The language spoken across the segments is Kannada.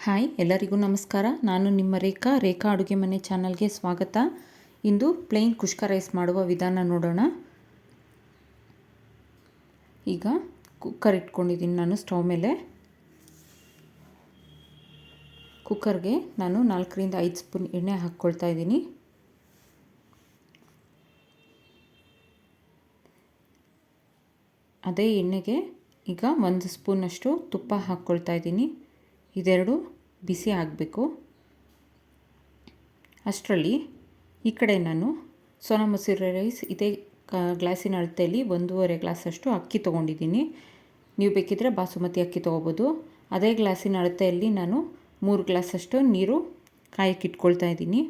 ಹಾಯ್ ಎಲ್ಲರಿಗೂ ನಮಸ್ಕಾರ. ನಾನು ನಿಮ್ಮ ರೇಖಾ ಅಡುಗೆ ಮನೆ ಚಾನಲ್ಗೆ ಸ್ವಾಗತ. ಇಂದು ಪ್ಲೇನ್ ಕುಷ್ಕ ರೈಸ್ ಮಾಡುವ ವಿಧಾನ ನೋಡೋಣ. ಈಗ ಕುಕ್ಕರ್ ಇಟ್ಕೊಂಡಿದ್ದೀನಿ ನಾನು ಸ್ಟವ್ ಮೇಲೆ. ಕುಕ್ಕರ್ಗೆ ನಾನು 4 ರಿಂದ 5 ಸ್ಪೂನ್ ಎಣ್ಣೆ ಹಾಕ್ಕೊಳ್ತಾ ಇದ್ದೀನಿ. ಅದೇ ಎಣ್ಣೆಗೆ ಈಗ 1 ಸ್ಪೂನಷ್ಟು ತುಪ್ಪ ಹಾಕ್ಕೊಳ್ತಾ ಇದ್ದೀನಿ. ಇದೆರಡು ಬಿಸಿ ಆಗಬೇಕು. ಅಷ್ಟರಲ್ಲಿ ಈ ಕಡೆ ನಾನು ಸೋನಾ ಮಸೂರಿ ರೈಸ್ ಇದೇ ಗ್ಲಾಸಿನ ಅಳತೆಯಲ್ಲಿ 1.5 ಗ್ಲಾಸಷ್ಟು ಅಕ್ಕಿ ತೊಗೊಂಡಿದ್ದೀನಿ. ನೀವು ಬೇಕಿದ್ದರೆ ಬಾಸುಮತಿ ಅಕ್ಕಿ ತೊಗೋಬೋದು. ಅದೇ ಗ್ಲಾಸಿನ ಅಳತೆಯಲ್ಲಿ ನಾನು 3 ಗ್ಲಾಸಷ್ಟು ನೀರು ಕಾಯಕ್ಕೆ ಇಟ್ಕೊಳ್ತಾ ಇದ್ದೀನಿ.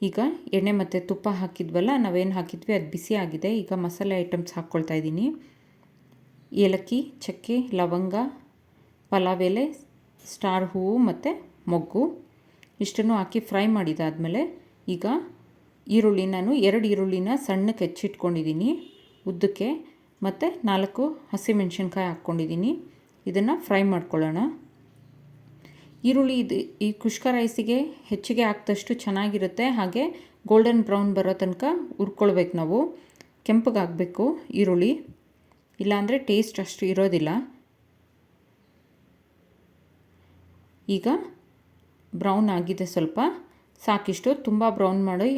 ಈಗ ಎಣ್ಣೆ ಮತ್ತು ತುಪ್ಪ ಹಾಕಿದ್ವಲ್ಲ, ನಾವೇನು ಹಾಕಿದ್ವಿ ಅದು ಬಿಸಿ ಆಗಿದೆ. ಈಗ ಮಸಾಲೆ ಐಟಮ್ಸ್ ಹಾಕ್ಕೊಳ್ತಾ ಇದ್ದೀನಿ. ಏಲಕ್ಕಿ, ಚಕ್ಕೆ, ಲವಂಗ, ಪಲಾವ್ ಎಲೆ, ಸ್ಟಾರ್ ಹೂವು ಮತ್ತು ಮೊಗ್ಗು ಇಷ್ಟನ್ನು ಹಾಕಿ ಫ್ರೈ ಮಾಡಿದಾದಮೇಲೆ ಈಗ ಈರುಳ್ಳಿ, ನಾನು 2 ಈರುಳ್ಳಿನ ಸಣ್ಣಕ್ಕೆ ಹೆಚ್ಚಿಟ್ಕೊಂಡಿದ್ದೀನಿ ಉದ್ದಕ್ಕೆ, ಮತ್ತು 4 ಹಸಿಮೆಣಸಿನ್ಕಾಯಿ ಹಾಕ್ಕೊಂಡಿದ್ದೀನಿ. ಇದನ್ನು ಫ್ರೈ ಮಾಡ್ಕೊಳ್ಳೋಣ. ಈರುಳ್ಳಿ ಈ ಕುಷ್ಕ ರೈಸಿಗೆ ಹೆಚ್ಚಿಗೆ ಹಾಕಿದಷ್ಟು ಚೆನ್ನಾಗಿರುತ್ತೆ. ಹಾಗೆ ಗೋಲ್ಡನ್ ಬ್ರೌನ್ ಬರೋ ತನಕ ಹುರ್ಕೊಳ್ಬೇಕು. ನಾವು ಕೆಂಪಗಾಗಬೇಕು ಈರುಳ್ಳಿ, ಇಲ್ಲಾಂದರೆ ಟೇಸ್ಟ್ ಅಷ್ಟು ಇರೋದಿಲ್ಲ. ಈಗ ಬ್ರೌನ್ ಆಗಿದೆ, ಸ್ವಲ್ಪ ಸಾಕಿಷ್ಟು, ತುಂಬ ಬ್ರೌನ್ ಮಾಡಿ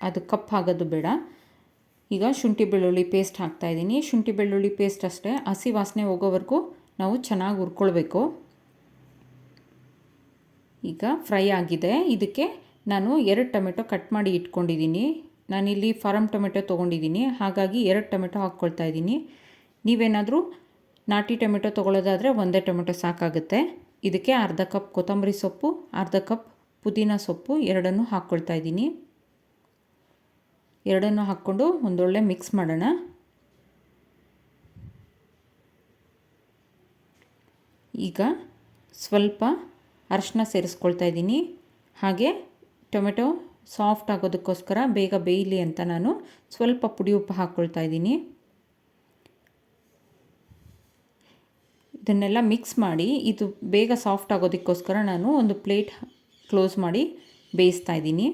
ಅದು ಕಪ್ಪಾಗೋದು ಬೇಡ. ಈಗ ಶುಂಠಿ ಬೆಳ್ಳುಳ್ಳಿ ಪೇಸ್ಟ್ ಹಾಕ್ತಾಯಿದ್ದೀನಿ. ಶುಂಠಿ ಬೆಳ್ಳುಳ್ಳಿ ಪೇಸ್ಟ್ ಅಷ್ಟೇ ಹಸಿ ವಾಸನೆ ಹೋಗೋವರೆಗೂ ನಾವು ಚೆನ್ನಾಗಿ ಹುರ್ಕೊಳ್ಬೇಕು. ಈಗ ಫ್ರೈ ಆಗಿದೆ. ಇದಕ್ಕೆ ನಾನು 2 ಟೊಮೆಟೊ ಕಟ್ ಮಾಡಿ ಇಟ್ಕೊಂಡಿದ್ದೀನಿ. ನಾನಿಲ್ಲಿ ಫಾರಮ್ ಟೊಮೆಟೊ ತೊಗೊಂಡಿದ್ದೀನಿ, ಹಾಗಾಗಿ 2 ಟೊಮೆಟೊ ಹಾಕ್ಕೊಳ್ತಾ ಇದ್ದೀನಿ. ನೀವೇನಾದರೂ ನಾಟಿ ಟೊಮೆಟೊ ತೊಗೊಳ್ಳೋದಾದರೆ 1 ಟೊಮೆಟೊ ಸಾಕಾಗುತ್ತೆ. ಇದಕ್ಕೆ ಅರ್ಧ ಕಪ್ ಕೊತ್ತಂಬರಿ ಸೊಪ್ಪು, ಅರ್ಧ ಕಪ್ ಪುದೀನ ಸೊಪ್ಪು ಎರಡನ್ನೂ ಹಾಕ್ಕೊಳ್ತಾ ಇದ್ದೀನಿ. ಎರಡನ್ನೂ ಹಾಕ್ಕೊಂಡು ಒಂದೊಳ್ಳೆ ಮಿಕ್ಸ್ ಮಾಡೋಣ. ಈಗ ಸ್ವಲ್ಪ ಅರಿಶಿನ ಸೇರಿಸ್ಕೊಳ್ತಾ ಇದ್ದೀನಿ. ಹಾಗೆ ಟೊಮೆಟೊ ಸಾಫ್ಟ್ ಆಗೋದಕ್ಕೋಸ್ಕರ ಬೇಗ ಬೇಯಲಿ ಅಂತ ನಾನು ಸ್ವಲ್ಪ ಪುಡಿ ಉಪ್ಪು ಹಾಕ್ಕೊಳ್ತಾ ಇದ್ದೀನಿ. ಇದನ್ನೆಲ್ಲ ಮಿಕ್ಸ್ ಮಾಡಿ ಇದು ಬೇಗ ಸಾಫ್ಟ್ ಆಗೋದಕ್ಕೋಸ್ಕರ ನಾನು ಒಂದು ಪ್ಲೇಟ್ ಕ್ಲೋಸ್ ಮಾಡಿ ಬೇಯಿಸ್ತಾ ಇದ್ದೀನಿ.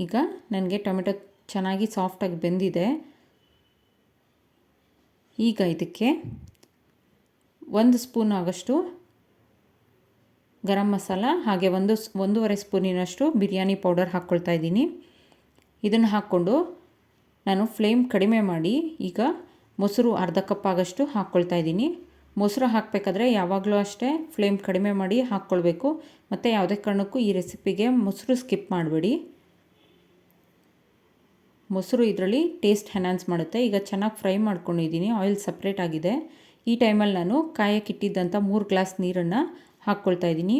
ಈಗ ನನಗೆ ಟೊಮೆಟೊ ಚೆನ್ನಾಗಿ ಸಾಫ್ಟಾಗಿ ಬೆಂದಿದೆ. ಈಗ ಇದಕ್ಕೆ 1 ಸ್ಪೂನ್ ಆಗೋಷ್ಟು ಗರಂ ಮಸಾಲ, ಹಾಗೆ 1.5 ಸ್ಪೂನಿನಷ್ಟು ಬಿರಿಯಾನಿ ಪೌಡರ್ ಹಾಕ್ಕೊಳ್ತಾ ಇದ್ದೀನಿ. ಇದನ್ನು ಹಾಕ್ಕೊಂಡು ನಾನು ಫ್ಲೇಮ್ ಕಡಿಮೆ ಮಾಡಿ ಈಗ ಮೊಸರು ಅರ್ಧ ಕಪ್ ಆಗೋಷ್ಟು ಹಾಕ್ಕೊಳ್ತಾ ಇದ್ದೀನಿ. ಮೊಸರು ಹಾಕಬೇಕಾದ್ರೆ ಯಾವಾಗಲೂ ಅಷ್ಟೇ ಫ್ಲೇಮ್ ಕಡಿಮೆ ಮಾಡಿ ಹಾಕ್ಕೊಳ್ಬೇಕು. ಮತ್ತು ಯಾವುದೇ ಕಾರಣಕ್ಕೂ ಈ ರೆಸಿಪಿಗೆ ಮೊಸರು ಸ್ಕಿಪ್ ಮಾಡಬೇಡಿ. ಮೊಸರು ಇದರಲ್ಲಿ ಟೇಸ್ಟ್ ಎನ್ಹಾನ್ಸ್ ಮಾಡುತ್ತೆ. ಈಗ ಚೆನ್ನಾಗಿ ಫ್ರೈ ಮಾಡ್ಕೊಂಡಿದ್ದೀನಿ, ಆಯಿಲ್ ಸಪ್ರೇಟ್ ಆಗಿದೆ. ಈ ಟೈಮಲ್ಲಿ ನಾನು ಕಾಯಕ್ಕಿಟ್ಟಿದ್ದಂಥ 3 ಗ್ಲಾಸ್ ನೀರನ್ನು ಹಾಕ್ಕೊಳ್ತಾ ಇದ್ದೀನಿ.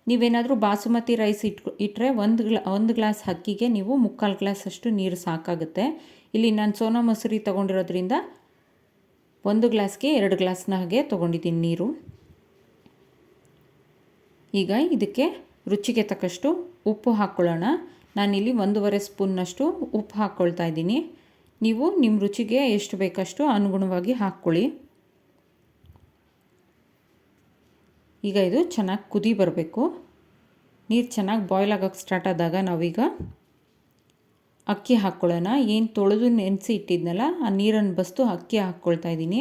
ನೀವೇನಾದರೂ ಬಾಸುಮತಿ ರೈಸ್ ಇಟ್ಟರೆ 1 ಗ್ಲಾಸ್ ಅಕ್ಕಿಗೆ ನೀವು 3/4 ಗ್ಲಾಸ್ ಅಷ್ಟು ನೀರು ಸಾಕಾಗುತ್ತೆ. ಇಲ್ಲಿ ನಾನು ಸೋನಾ ಮಸೂರಿ ತೊಗೊಂಡಿರೋದ್ರಿಂದ 1 ಗ್ಲಾಸ್ಗೆ 2 ಗ್ಲಾಸ್ನ ಹಾಗೆ ತೊಗೊಂಡಿದ್ದೀನಿ ನೀರು. ಈಗ ಇದಕ್ಕೆ ರುಚಿಗೆ ತಕ್ಕಷ್ಟು ಉಪ್ಪು ಹಾಕ್ಕೊಳ್ಳೋಣ. ನಾನಿಲ್ಲಿ 1.5 ಸ್ಪೂನ್ನಷ್ಟು ಉಪ್ಪು ಹಾಕ್ಕೊಳ್ತಾ ಇದ್ದೀನಿ. ನೀವು ನಿಮ್ಮ ರುಚಿಗೆ ಎಷ್ಟು ಬೇಕಷ್ಟು ಅನುಗುಣವಾಗಿ ಹಾಕ್ಕೊಳ್ಳಿ. ಈಗ ಇದು ಚೆನ್ನಾಗಿ ಕುದಿ ಬರಬೇಕು. ನೀರು ಚೆನ್ನಾಗಿ ಬಾಯ್ಲ್ ಆಗೋಕ್ಕೆ ಸ್ಟಾರ್ಟ್ ಆದಾಗ ನಾವೀಗ ಅಕ್ಕಿ ಹಾಕ್ಕೊಳ್ಳೋಣ. ಏನು ತೊಳೆದು ನೆನೆಸಿ ಇಟ್ಟಿದ್ನಲ್ಲ ಆ ನೀರನ್ನು ಬಸ್ತು ಅಕ್ಕಿ ಹಾಕ್ಕೊಳ್ತಾ ಇದ್ದೀನಿ.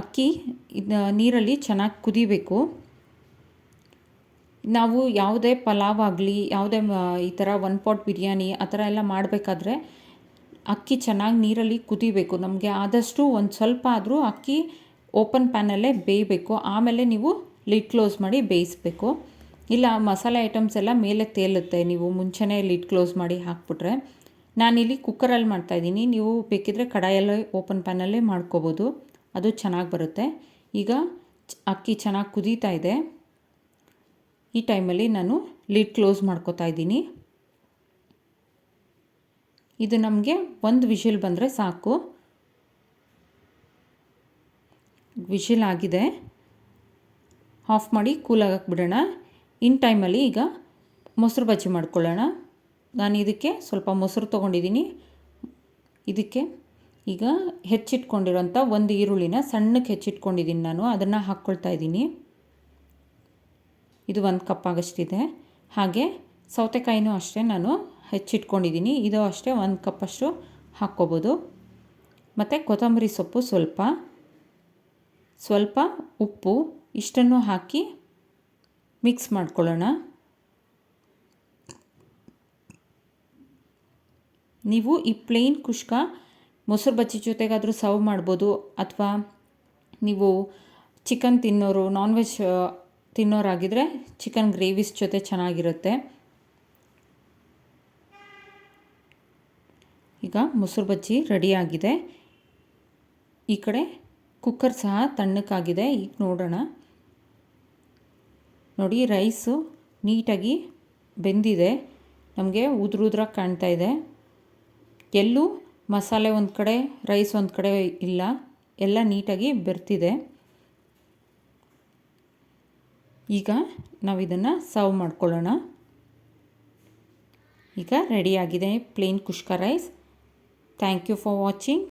ಅಕ್ಕಿ ನೀರಲ್ಲಿ ಚೆನ್ನಾಗಿ ಕುದಿಬೇಕು. ನಾವು ಯಾವುದೇ ಪಲಾವ್ ಆಗಲಿ, ಯಾವುದೇ ಈ ಥರ 1 ಪಾಟ್ ಬಿರಿಯಾನಿ ಆ ಥರ ಎಲ್ಲ ಮಾಡಬೇಕಾದ್ರೆ ಅಕ್ಕಿ ಚೆನ್ನಾಗಿ ನೀರಲ್ಲಿ ಕುದಿಬೇಕು. ನಮಗೆ ಆದಷ್ಟು ಒಂದು ಸ್ವಲ್ಪ ಆದರೂ ಅಕ್ಕಿ ಓಪನ್ ಪ್ಯಾನಲ್ಲೇ ಬೇಯಬೇಕು. ಆಮೇಲೆ ನೀವು ಲಿಡ್ ಕ್ಲೋಸ್ ಮಾಡಿ ಬೇಯಿಸಬೇಕು. ಇಲ್ಲ ಮಸಾಲೆ ಐಟಮ್ಸ್ ಎಲ್ಲ ಮೇಲೆ ತೇಲುತ್ತೆ ನೀವು ಮುಂಚೆನೇ ಲಿಡ್ ಕ್ಲೋಸ್ ಮಾಡಿ ಹಾಕ್ಬಿಟ್ರೆ. ನಾನಿಲ್ಲಿ ಕುಕ್ಕರಲ್ಲಿ ಮಾಡ್ತಾಯಿದ್ದೀನಿ. ನೀವು ಬೇಕಿದ್ದರೆ ಕಡಾಯಲ್ಲೇ ಓಪನ್ ಪ್ಯಾನಲ್ಲೇ ಮಾಡ್ಕೋಬೋದು, ಅದು ಚೆನ್ನಾಗಿ ಬರುತ್ತೆ. ಈಗ ಅಕ್ಕಿ ಚೆನ್ನಾಗಿ ಕುದೀತಾ ಇದೆ. ಈ ಟೈಮಲ್ಲಿ ನಾನು ಲಿಡ್ ಕ್ಲೋಸ್ ಮಾಡ್ಕೋತಾ ಇದ್ದೀನಿ. ಇದು ನಮಗೆ 1 ವಿಷಿಲ್ ಬಂದರೆ ಸಾಕು. ವಿಷಿಲ್ ಆಗಿದೆ, ಆಫ್ ಮಾಡಿ ಕೂಲ್ ಆಗಕ್ಕೆ ಬಿಡೋಣ. ಇನ್ ಟೈಮಲ್ಲಿ ಈಗ ಮೊಸರು ಬಜ್ಜಿ ಮಾಡ್ಕೊಳ್ಳೋಣ. ನಾನು ಇದಕ್ಕೆ ಸ್ವಲ್ಪ ಮೊಸರು ತೊಗೊಂಡಿದ್ದೀನಿ. ಇದಕ್ಕೆ ಈಗ ಹೆಚ್ಚಿಟ್ಕೊಂಡಿರೋಂಥ ಒಂದು ಈರುಳ್ಳಿನ ಸಣ್ಣಕ್ಕೆ ಹೆಚ್ಚಿಟ್ಕೊಂಡಿದ್ದೀನಿ ನಾನು, ಅದನ್ನು ಹಾಕ್ಕೊಳ್ತಾ ಇದ್ದೀನಿ. ಇದು 1 ಕಪ್ ಆಗೋಷ್ಟಿದೆ. ಹಾಗೆ ಸೌತೆಕಾಯಿನೂ ಅಷ್ಟೇ ನಾನು ಹೆಚ್ಚಿಟ್ಕೊಂಡಿದ್ದೀನಿ, ಇದು ಅಷ್ಟೇ 1 ಕಪ್ಪಷ್ಟು ಹಾಕ್ಕೋಬೋದು. ಮತ್ತು ಕೊತ್ತಂಬರಿ ಸೊಪ್ಪು ಸ್ವಲ್ಪ ಉಪ್ಪು ಇಷ್ಟನ್ನು ಹಾಕಿ ಮಿಕ್ಸ್ ಮಾಡ್ಕೊಳ್ಳೋಣ. ನೀವು ಈ ಪ್ಲೇನ್ ಕುಷ್ಕ ಮೊಸರು ಬಜ್ಜಿ ಜೊತೆಗಾದರೂ ಸರ್ವ್ ಮಾಡ್ಬೋದು, ಅಥವಾ ನೀವು ಚಿಕನ್ ತಿನ್ನೋರು, ನಾನ್ ವೆಜ್ ತಿನ್ನೋರಾಗಿದ್ದರೆ ಚಿಕನ್ ಗ್ರೇವಿಸ್ ಜೊತೆ ಚೆನ್ನಾಗಿರುತ್ತೆ. ಈಗ ಮೊಸರು ಬಜ್ಜಿ ರೆಡಿಯಾಗಿದೆ. ಈ ಕಡೆ ಕುಕ್ಕರ್ ಸಹ ತಣ್ಣಕ್ಕಾಗಿದೆ. ಈಗ ನೋಡೋಣ. ನೋಡಿ, ರೈಸು ನೀಟಾಗಿ ಬೆಂದಿದೆ, ನಮಗೆ ಉದುರಾಗಿ ಕಾಣ್ತಾ ಇದೆ. ಎಲ್ಲೂ ಮಸಾಲೆ ಒಂದು ಕಡೆ, ರೈಸ್ ಒಂದು ಕಡೆ ಇಲ್ಲ, ಎಲ್ಲ ನೀಟಾಗಿ ಬೆರ್ತಿದೆ. ಈಗ ನಾವು ಇದನ್ನು ಸರ್ವ್ ಮಾಡ್ಕೊಳ್ಳೋಣ. ಈಗ ರೆಡಿಯಾಗಿದೆ plain kushka rice. Thank you for watching.